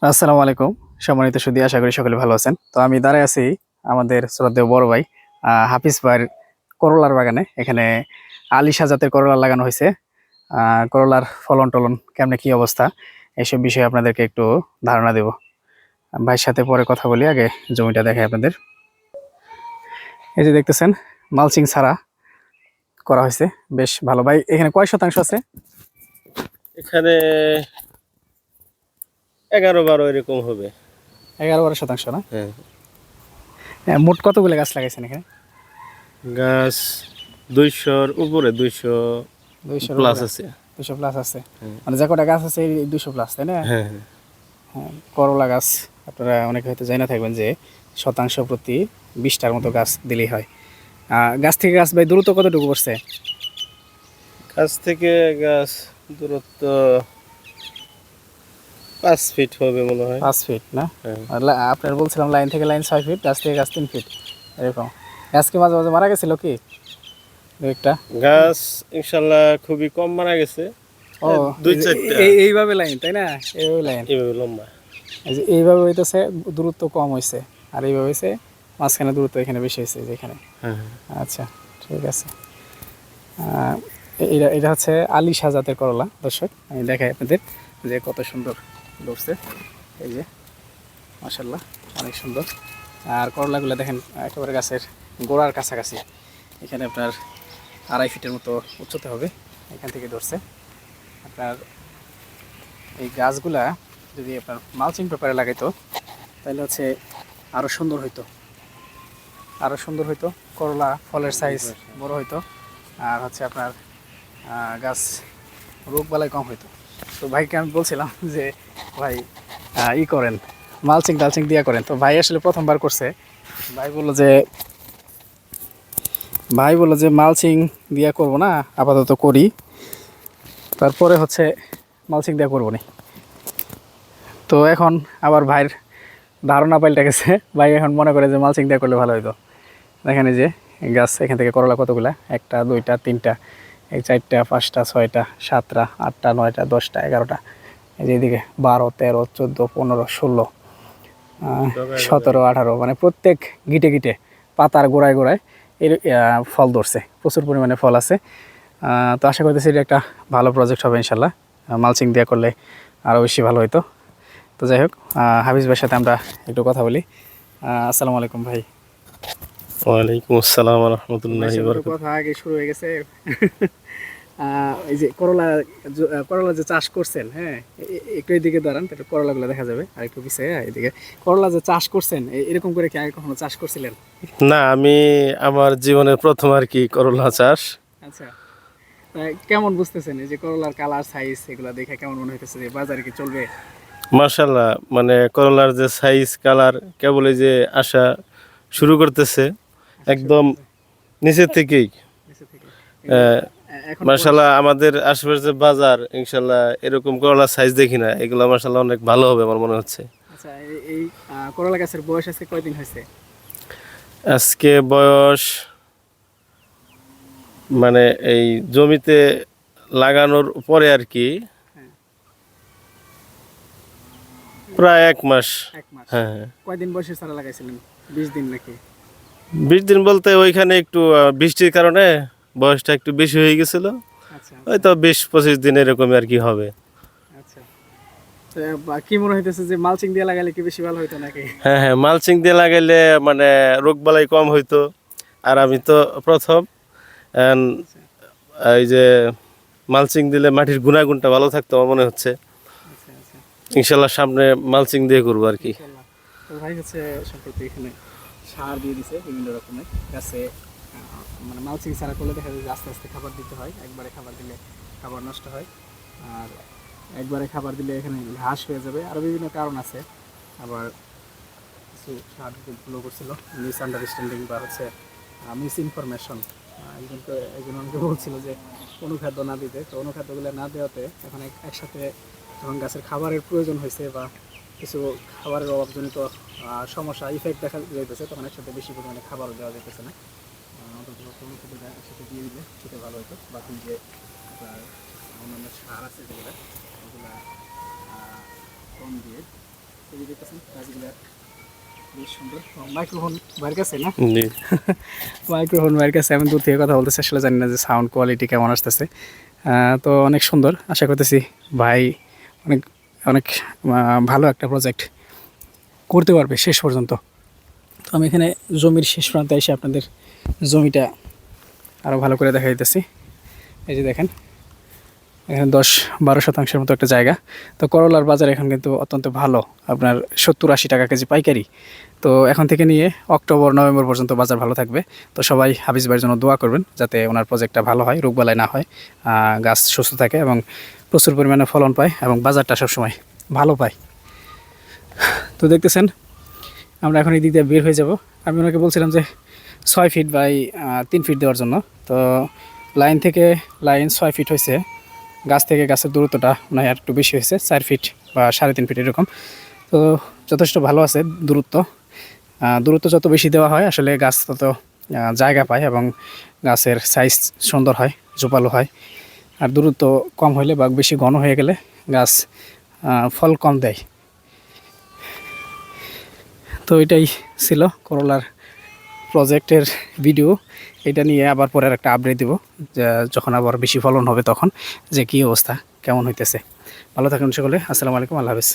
আসসালামু আলাইকুম। সম্মানিত সুধী, আশা করি সকলে ভালো আছেন। তো আমি দাঁড়ায় আছি আমাদের শ্রদ্ধেয় বড় ভাই হাফিজ ভাইয়ের করলার বাগানে। এখানে আলিশা জাতের করলা লাগানো হয়েছে। করলার ফলন টলন কেমনে কি অবস্থা, এইসব বিষয়ে আপনাদেরকে একটু ধারণা দেব। ভাইয়ের সাথে পরে কথা বলি, আগে জমিটা দেখাই আপনাদের। এই যে দেখতেছেন, মালচিং ছাড়া করা হয়েছে, বেশ ভালো। ভাই এখানে কয় শতাংশ আছে? এখানে 11-12 এরকম হবে। 11-12% না? হ্যাঁ, মোট কতগুলো গাছ লাগাইছেন এখানে? গাছ 200-র উপরে, 200 200-র প্লাস উপরে? আছে। 200 প্লাস আছে। হ্যাঁ, মানে যে কটা গাছ আছে এই 200 প্লাস, তাই না? হ্যাঁ, হ্যাঁ। হ্যাঁ, করলা গাছ আপনারা অনেকে হয়তো জানা থাকবেন যে শতাংশ প্রতি 20টার মতো গাছ দিলেই হয়। গাছ থেকে গাছ ভাই দূরত্ব কতটুকু পড়ছে? গাছ থেকে গাছ দূরত্ব 5 ফিট হবে মনে হয়। 5 ফিট না? হ্যাঁ। আর আপনার বলছিলাম লাইন থেকে লাইন 6 ফিট, গাছ থেকে গাছ 3 ফিট এরকম। গাছ কি মাঝে মাঝে মারা গেছিল কি দু একটা? গাছ ইনশাল্লাহ খুবই কম মারা গেছে। ও, 2-4টা এইভাবে লাইন, তাই না? এইভাবে লাইন, এভাবে লম্বা। এই যে এইভাবে হইতেছে দূরত্ব কম হয়েছে, আর এইভাবে হয়েছে মাঝখানে দূরত্ব এখানে বেশি হয়েছে যেখানে। হ্যাঁ, আচ্ছা, ঠিক আছে। এটা এটা হচ্ছে আলিশা জাতের করলা। দর্শক আমি দেখাই আপনাদের যে কত সুন্দর ধরছে। এই যে মাশাল্লাহ, অনেক সুন্দর। আর করলাগুলো দেখেন একেবারে গাছের গোড়ার কাছাকাছি। এখানে আপনার 2.5 ফিটের মতো উচ্চতা হবে, এখান থেকে ধরছে। আপনার এই গাছগুলা যদি আপনার মালচিং পেপারে লাগাইতো তাহলে হচ্ছে আরও সুন্দর হইতো, আরও সুন্দর হইতো। করলা ফলের সাইজ বড় হইতো, আর হচ্ছে আপনার গাছ রোগ বালাই কম হইতো। তো ভাইকে আমি বলছিলাম যে ভাই ই করেন, মালচিং টালচিং দিয়া করেন। তো ভাই আসলে প্রথমবার করছে। ভাই বললো যে মালচিং দিয়া করবো না, আপাতত করি, তারপরে হচ্ছে মালচিং দিয়া করবো না। তো এখন আবার ভাইয়ের ধারণা পাল্টে গেছে। ভাই এখন মনে করে যে মালচিং দিয়া করলে ভালো হইতো। দেখেন এই যে গাছ, এখান থেকে করলা কতগুলা, 1টা 2টা 3টা, এই 4টা 5টা 6টা 7টা 8টা 9টা 10টা 11টা, এই যে এদিকে 12 13 14 15 16 17 18, মানে প্রত্যেক গিটে গিটে পাতার গোড়ায় গোড়ায় এর ফল ধরছে, প্রচুর পরিমাণে ফল আছে। তো আশা করতেছি এটা একটা ভালো প্রজেক্ট হবে ইনশাল্লাহ। মালচিং দেওয়া করলে আরও বেশি ভালো হতো। তো যাই হোক, হাফিজ ভাইয়ের সাথে আমরা একটু কথা বলি। আসসালামু আলাইকুম ভাই। ওয়ালাইকুম আসসালাম ওয়া রাহমাতুল্লাহি ওয়া বারাকাতুহু। কথা আগে শুরু হয়ে গেছে। এই যে করলা যে চাষ করছেন, হ্যাঁ, একটু এদিকে দাঁড়ান, একটু করলাগুলো দেখা যাবে, আর একটু পিছিয়ে এদিকে। করলা যে চাষ করছেন, এরকম করে কি আগে কখনো চাষ করছিলেন? না, আমি আমার জীবনের প্রথম আর কি করলা চাষ। আচ্ছা, কেমন বুঝতেছেন এই যে করলার কালার সাইজ এগুলো দেখে কেমন মনে হইতেছে যে বাজারে কি চলবে? মাশাআল্লাহ, মানে করলার যে সাইজ কালার কেবল এই যে আসা শুরু করতেছে আশা শুরু একদম করতেছে নিচের থেকেই। নিচে থেকে এগুলো এখন মাশাআল্লাহ, আমাদের আশেপাশে যে বাজার ইনশাআল্লাহ এরকম করলার সাইজ দেখি না। এগুলো মাশাআল্লাহ অনেক ভালো হবে আমার মনে হচ্ছে। আচ্ছা, এই করলা গাছের বয়স আজকে কয়দিন হয়েছে? আজকে বয়স মানে এই জমিতে লাগানোর পরে আর কি হ্যাঁ, প্রায় 1 মাস। 1 মাস। হ্যাঁ, হ্যাঁ। কয়দিন বয়সে চারা লাগাইছিলেন? 20 দিন নাকি? 20 দিন বলতে ওইখানে একটু বৃষ্টির কারণে বয়সটা একটু বেশি হয়ে গেছিল। আচ্ছা আচ্ছা হয়তো 20-25 দিন এরকম আর কি হবে। আচ্ছা। তো কি মনে হইতেছে যে মালচিং দিয়ে লাগালে কি বেশি ভালো হইতো নাকি? হ্যাঁ, হ্যাঁ, মালচিং দিয়ে লাগাইলে মানে রোগবালাই কম হইতো। আর আমি তো প্রথম and আচ্ছা এই যে মালচিং দিলে মাটির গুণাগুণটা ভালো থাকতো আমার মনে হচ্ছে। আচ্ছা আচ্ছা, ইনশাল্লাহ সামনে মালচিং দিয়ে করবো আর কি। ইনশাল্লাহ। তো ভাই হচ্ছে সম্প্রতি এখানে সার দিয়ে দিছে বিভিন্ন রকমের গাছে। মানে মালচিং ছাড়া করলে দেখা যায় যে আস্তে আস্তে খাবার দিতে হয়, একবারে খাবার দিলে খাবার নষ্ট হয়, আর একবারে খাবার দিলে এখানে ঘাস হয়ে যাবে, আরও বিভিন্ন কারণ আছে। আবার কিছু সার দিতে ভুলও করছিল, মিস আন্ডারস্ট্যান্ডিং বা হচ্ছে মিস ইনফরমেশন। একজন আমাকে বলছিল যে অনুখাদ্য না দিতে, তো অনুখাদ্যগুলো না দেওয়াতে এখন একসাথে যখন গাছের খাবারের প্রয়োজন হয়েছে বা কিছু খাবারের অভাবজনিত সমস্যা ইফেক্ট দেখা যাইতেছে, তখন একসাথে বেশি পরিমাণে খাবারও দেওয়া যাইতেছে না। অন্তত অনুখাদ্যটা একসাথে দিয়ে দিলে সেটা ভালো হতো। বাকি যে অন্যান্য সার আছে যেগুলো, ওগুলা কম দিয়ে এই যে দেখতেছেন গাছগুলো বেশ সুন্দর। মাইক্রোফোন বাইরের কাছে না, জি। মাইক্রোফোন বাইরের কাছে, আমি দূর থেকে কথা বলতেছি, আসলে জানি না যে সাউন্ড কোয়ালিটি কেমন আসতেছে। তো অনেক সুন্দর, আশা করতেছি ভাই অনেক অনেক ভালো একটা প্রজেক্ট করতে পারবে শেষ পর্যন্ত। তো আমি এখানে জমির শেষ প্রান্তে এসে আপনাদের জমিটা আরও ভালো করে দেখাই দিতেছি। এই যে দেখেন, এখানে 10-12 শতাংশের মতো একটা জায়গা। তো করলার বাজার এখন কিন্তু অত্যন্ত ভালো, আপনার 70-80 টাকা কেজি পাইকারি। তো এখন থেকে নিয়ে অক্টোবর-নভেম্বর পর্যন্ত বাজার ভালো থাকবে। তো সবাই হাফিজ ভাইয়ের জন্য দোয়া করবেন, যাতে ওনার প্রজেক্টটা ভালো হয়, রোগবালাই না হয়, গাছ সুস্থ থাকে এবং প্রচুর পরিমাণে ফলন পায় এবং বাজারটা সবসময় ভালো পায়। তো দেখতেছেন আমরা এখন এই দিক দিয়ে বের হয়ে যাব। আমি ওনাকে বলছিলাম যে 6 ফিট বাই 3 ফিট দেওয়ার জন্য। তো লাইন থেকে লাইন 6 ফিট হয়েছে, গাছ থেকে গাছের দূরত্বটা নয় আর একটু বেশি হয়েছে, 4 ফিট বা 3.5 ফিট এরকম। তো যথেষ্ট ভালো আছে দূরত্ব। দূরত্ব যত বেশি দেওয়া হয় আসলে গাছ তত জায়গা পায় এবং গাছের সাইজ সুন্দর হয়, জোপালো হয়। আর দূরত্ব কম হলে বা বেশি ঘন হয়ে গেলে গাছ ফল কম দেয়। তো এটাই ছিল করলার প্রজেক্টের ভিডিও। এটা নিয়ে আবার পরের একটা আপডেট দিব, যখন আবার বেশি ফলন হবে তখন, যে কী অবস্থা কেমন হইতেছে। ভালো থাকুন সকলে, আসসালামু আলাইকুম, আল্লাহ হাফেজ।